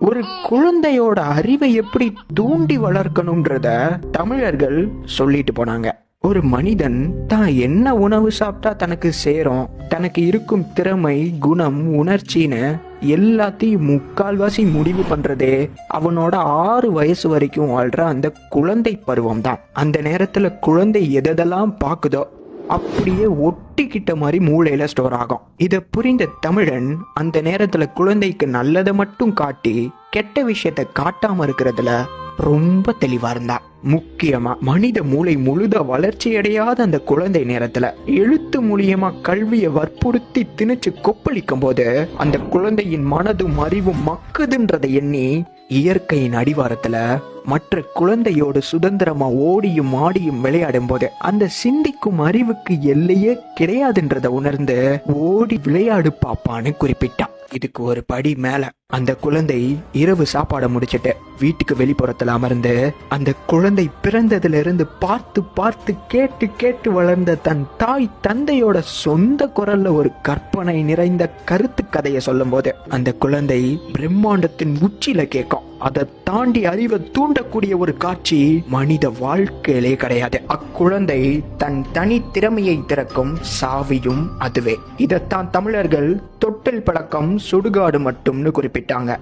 ஒரு குழந்தையோட அறிவை எப்படி தூண்டி வளர்க்கணும்ன்றத தமிழர்கள் சொல்லிட்டு போனாங்க. ஒரு மனிதன் தான் என்ன உணவு சாப்பிட்டா தனக்கு சேரும், தனக்கு இருக்கும் திறமை, குணம், உணர்ச்சின்னு எல்லாத்தையும் முக்கால்வாசி முடிவு பண்றதே அவனோட 6 வயசு வரைக்கும் வாழ்ற அந்த குழந்தை பருவம் தான். அந்த நேரத்துல குழந்தை எதெல்லாம் பாக்குதோ அப்படியே ஒட்டிக்கிட்ட மாதிரி மூளையில ஸ்டோர் ஆகும். இத புரிந்த தமிழன் அந்த நேரத்துல குழந்தைக்கு நல்லதை மட்டும் காட்டி கெட்ட விஷயத்தை காட்டாம இருக்கிறதுல ரொம்ப தெளிவா இருந்தா. முக்கியமா மனித மூளை முழுத வளர்ச்சி அடையாத அந்த குழந்தை நேரத்துல எழுத்து மூலியமா கல்வியை வற்புறுத்தி திணிச்சு கொப்பளிக்கும் போது அந்த குழந்தையின் மனதும் அறிவும் மக்குதுன்றதை எண்ணி இயற்கையின் அடிவாரத்துல மற்ற குழந்தையோடு சுதந்திரமா ஓடியும் ஆடியும் விளையாடும் போது அந்த சிந்திக்கும் அறிவுக்கு எல்லையே கிடையாதுன்றத உணர்ந்து ஓடி விளையாடு பாப்பான்னு குறிப்பிட்டான். இதுக்கு ஒரு படி மேல அந்த குழந்தை இரவு சாப்பாடை முடிச்சிட்டு வீட்டுக்கு வெளிப்புறத்துல அமர்ந்து அந்த குழந்தை பிறந்ததுல இருந்து பார்த்து பார்த்து கேட்டு கேட்டு வளர்ந்த தன் தாய் தந்தையோட சொந்த குரல்ல ஒரு கற்பனை நிறைந்த கருத்து கதையை சொல்லும் போது அந்த குழந்தை பிரம்மாண்டத்தின் உச்சியில கேட்கும். அதை தாண்டி அறிவை தூண்டக்கூடிய ஒரு காட்சி மனித வாழ்க்கையிலே கிடையாது. அக்குழந்தை தன் தனி திறமையை திறக்கும் சாவியும் அதுவே. இதைத்தான் தமிழர்கள் தொட்டில் பழக்கம் சுடுகாடு மட்டும்னு குறிப்பிட்டாங்க.